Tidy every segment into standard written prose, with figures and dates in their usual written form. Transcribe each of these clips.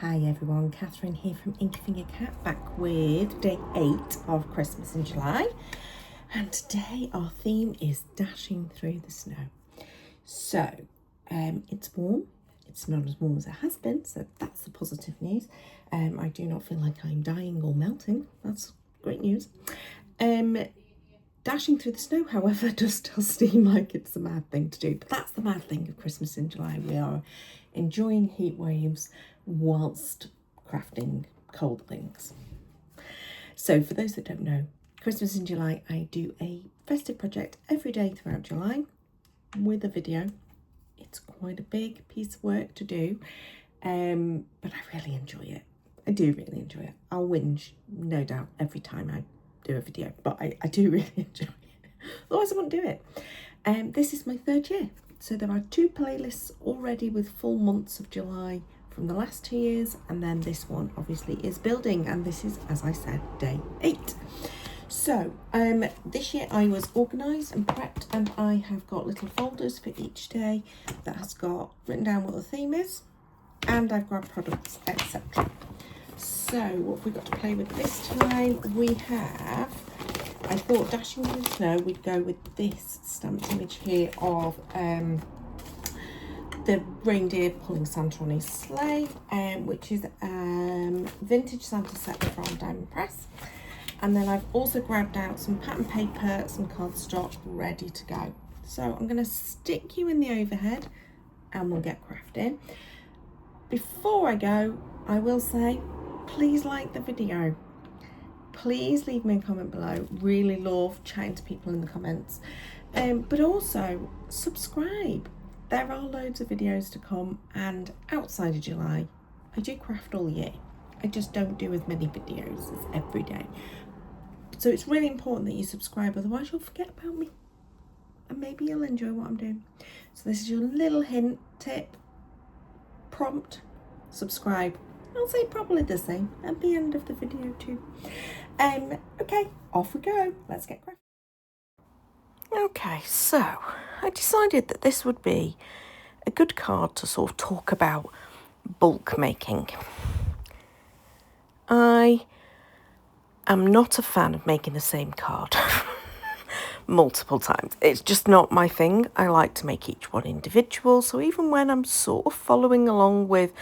Hi everyone, Catherine here from Inky Finger Cat, back with day 8 of Christmas in July. And today our theme is dashing through the snow. So, it's warm. It's not as warm as it has been, so that's the positive news. I do not feel like I'm dying or melting. That's great news. Dashing through the snow, however, does still seem like it's a mad thing to do. But that's the mad thing of Christmas in July. We are enjoying heat waves whilst crafting cold things. So for those that don't know, Christmas in July, I do a festive project every day throughout July with a video. It's quite a big piece of work to do, but I really enjoy it. I do really enjoy it. I'll whinge, no doubt, every time I do a video, but I do really enjoy it. Otherwise I wouldn't do it. This is my 3rd year. So there are 2 playlists already with full months of July from the last 2 years, and then this one obviously is building, and this is, as I said, day 8. So this year I was organised and prepped, and I have got little folders for each day that has got written down what the theme is, and I've grabbed products, etc. So what have we got to play with this time? We have, I thought dashing through the snow, we'd go with this stamped image here of the reindeer pulling Santa on his sleigh, which is vintage Santa set from Diamond Press. And then I've also grabbed out some pattern paper, some cardstock ready to go. So I'm going to stick you in the overhead and we'll get crafting. Before I go, I will say, please like the video. Please leave me a comment below. Really love chatting to people in the comments. But also subscribe. There are loads of videos to come, and outside of July, I do craft all year. I just don't do as many videos as every day. So it's really important that you subscribe, otherwise you'll forget about me. And maybe you'll enjoy what I'm doing. So this is your little hint, tip, prompt, subscribe. I'll say probably the same at the end of the video too. Okay, off we go. Let's get crafting. Okay, so I decided that this would be a good card to sort of talk about bulk making. I am not a fan of making the same card multiple times. It's just not my thing. I like to make each one individual. So even when I'm sort of following along with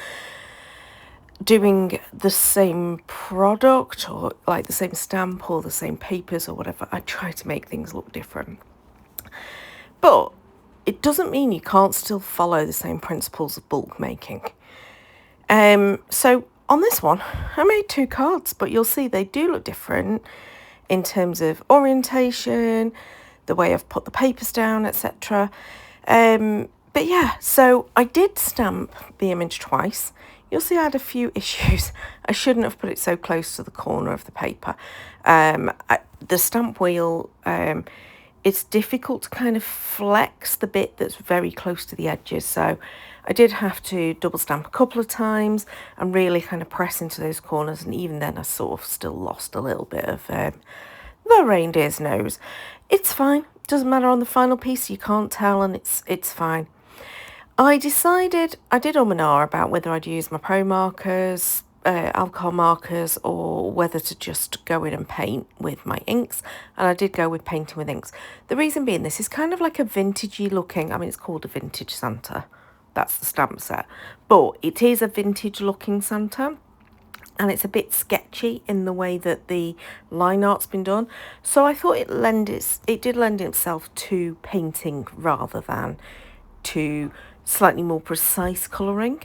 doing the same product or like the same stamp or the same papers or whatever, I try to make things look different. But it doesn't mean you can't still follow the same principles of bulk making. So on this one, I made 2 cards, but you'll see they do look different in terms of orientation, the way I've put the papers down, etc. But yeah, so I did stamp the image twice. You'll see I had a few issues. I shouldn't have put it so close to the corner of the paper. The stamp wheel, it's difficult to kind of flex the bit that's very close to the edges. So I did have to double stamp a couple of times and really kind of press into those corners. And even then I sort of still lost a little bit of the reindeer's nose. It's fine. Doesn't matter on the final piece. You can't tell, and it's fine. I decided, I did and ah about whether I'd use my pro markers, alcohol markers, or whether to just go in and paint with my inks, and I did go with painting with inks. The reason being, this is kind of like a vintagey looking, I mean it's called a vintage Santa, that's the stamp set, but it is a vintage looking Santa, and it's a bit sketchy in the way that the line art's been done. So I thought it did lend itself to painting rather than to slightly more precise colouring.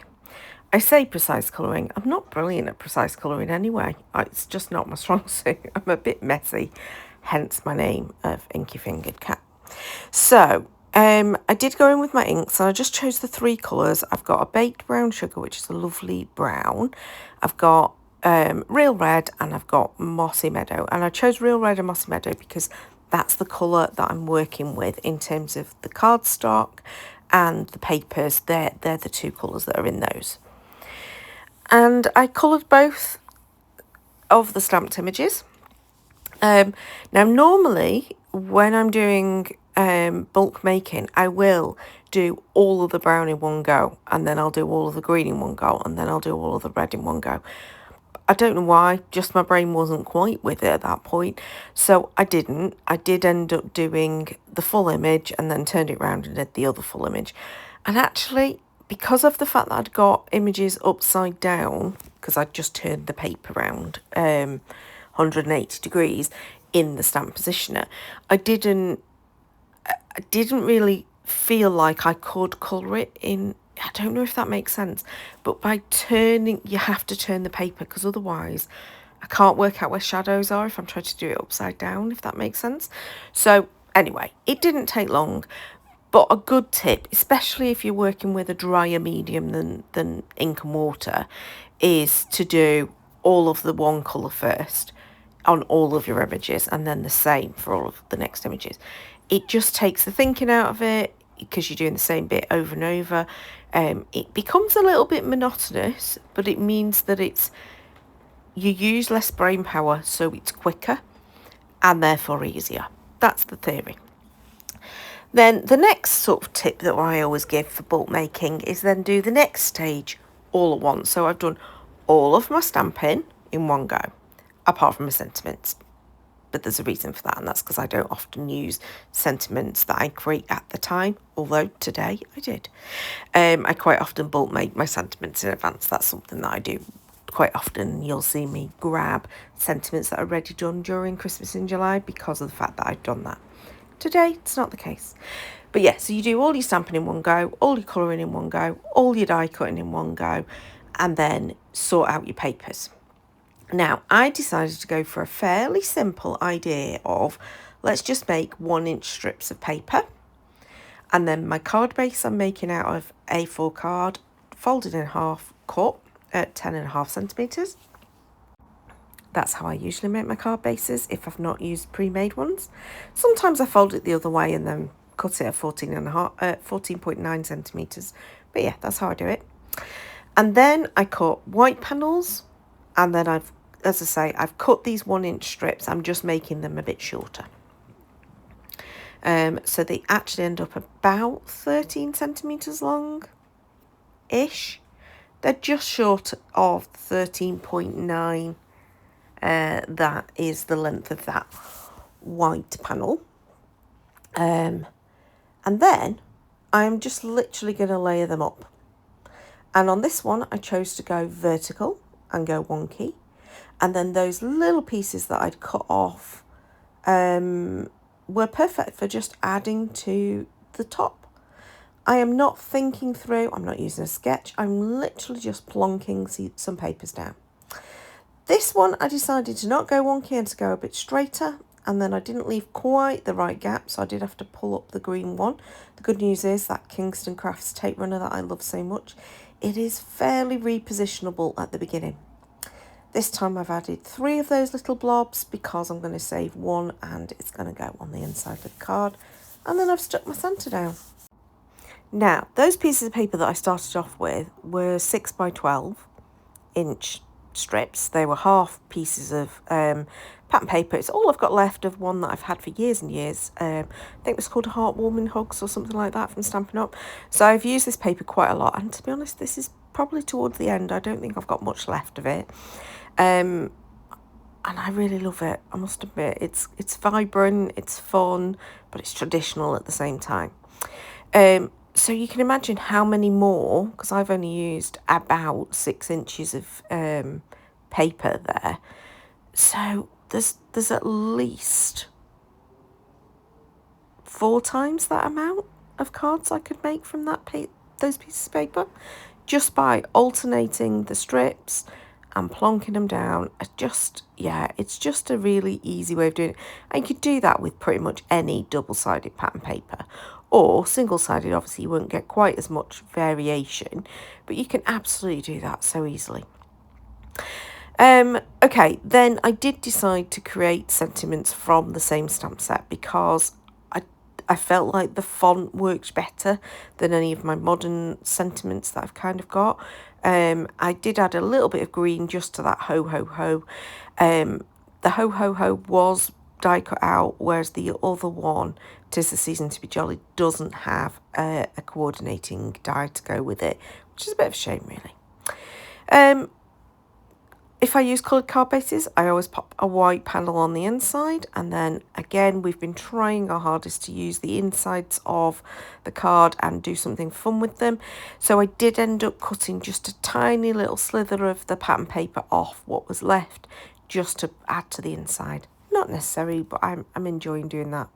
I say precise colouring. I'm not brilliant at precise colouring anyway. It's just not my strong suit. I'm a bit messy, hence my name of Inky Fingered Cat. So I did go in with my inks, and I just chose the 3 colours. I've got a baked brown sugar, which is a lovely brown. I've got real red, and I've got mossy meadow. And I chose real red and mossy meadow because that's the colour that I'm working with in terms of the cardstock and the papers. They're the 2 colours that are in those. And I coloured both of the stamped images. Now normally when I'm doing bulk making, I will do all of the brown in one go, and then I'll do all of the green in one go, and then I'll do all of the red in one go. I don't know why, just my brain wasn't quite with it at that point, so I didn't. I did end up doing the full image and then turned it around and did the other full image. And actually, because of the fact that I'd got images upside down, because I'd just turned the paper around 180 degrees in the stamp positioner, I didn't really feel like I could colour it in. I don't know if that makes sense, but by turning, you have to turn the paper, because otherwise I can't work out where shadows are if I'm trying to do it upside down, if that makes sense. So anyway, it didn't take long, but a good tip, especially if you're working with a drier medium than ink and water, is to do all of the one colour first on all of your images, and then the same for all of the next images. It just takes the thinking out of it, because you're doing the same bit over and over. It becomes a little bit monotonous, but it means that you use less brain power, so it's quicker and therefore easier. That's the theory. Then the next sort of tip that I always give for bulk making is then do the next stage all at once. So I've done all of my stamping in one go, apart from my sentiments. But there's a reason for that, and that's because I don't often use sentiments that I create at the time, although today I did. I quite often bulk make my sentiments in advance. That's something that I do quite often. You'll see me grab sentiments that are already done during Christmas in July because of the fact that I've done that. Today, it's not the case. But yeah, so you do all your stamping in one go, all your colouring in one go, all your die cutting in one go, and then sort out your papers. Now, I decided to go for a fairly simple idea of, let's just make 1-inch strips of paper. And then my card base I'm making out of A4 card, folded in half, cut at 10.5 centimetres. That's how I usually make my card bases if I've not used pre-made ones. Sometimes I fold it the other way and then cut it at 14.9 centimetres. But yeah, that's how I do it. And then I cut white panels, and then I've cut these 1-inch strips. I'm just making them a bit shorter. So they actually end up about 13 centimetres long-ish. They're just short of 13.9. That is the length of that white panel. And then I'm just literally going to layer them up. And on this one, I chose to go vertical and go wonky. And then those little pieces that I'd cut off were perfect for just adding to the top. I am not thinking through, I'm not using a sketch, I'm literally just plonking some papers down. This one I decided to not go wonky and to go a bit straighter, and then I didn't leave quite the right gap, so I did have to pull up the green one. The good news is that Kingston Crafts tape runner that I love so much, it is fairly repositionable at the beginning. This time I've added 3 of those little blobs because I'm going to save one and it's going to go on the inside of the card. And then I've stuck my centre down. Now, those pieces of paper that I started off with were 6 by 12 inch strips. They were half pieces of pattern paper. It's all I've got left of one that I've had for years and years. I think it was called Heartwarming Hugs or something like that from Stampin' Up. So I've used this paper quite a lot. And to be honest, this is probably towards the end. I don't think I've got much left of it. And I really love it, I must admit. It's vibrant, it's fun, but it's traditional at the same time. So you can imagine how many more, because I've only used about 6 inches of paper there. So there's at least 4 times that amount of cards I could make from those pieces of paper, just by alternating the strips and plonking them down. It's just a really easy way of doing it. And you could do that with pretty much any double-sided pattern paper, or single-sided. Obviously you won't get quite as much variation, but you can absolutely do that so easily. Okay, then I did decide to create sentiments from the same stamp set because I felt like the font worked better than any of my modern sentiments that I've kind of got. I did add a little bit of green just to that ho ho ho. The ho ho ho was die cut out, whereas the other one, 'Tis the Season to be Jolly, doesn't have a coordinating die to go with it, which is a bit of a shame, really. If I use coloured card bases, I always pop a white panel on the inside, and then again, we've been trying our hardest to use the insides of the card and do something fun with them. So I did end up cutting just a tiny little slither of the pattern paper off what was left, just to add to the inside. Not necessary, but I'm enjoying doing that.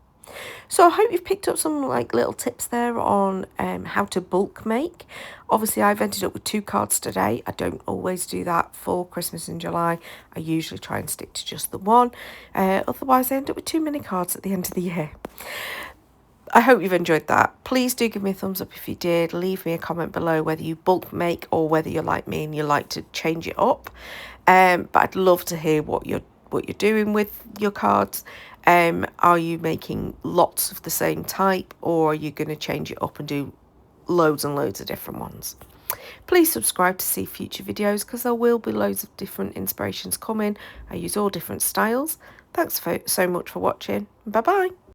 So I hope you've picked up some like little tips there on how to bulk make. Obviously, I've ended up with 2 cards today. I don't always do that for Christmas in July. I usually try and stick to just the one. Otherwise, I end up with too many cards at the end of the year. I hope you've enjoyed that. Please do give me a thumbs up if you did. Leave me a comment below whether you bulk make or whether you're like me and you like to change it up. But I'd love to hear what you're doing with your cards. Are you making lots of the same type, or are you going to change it up and do loads and loads of different ones? Please subscribe to see future videos, because there will be loads of different inspirations coming. I use all different styles. Thanks so much for watching. Bye bye.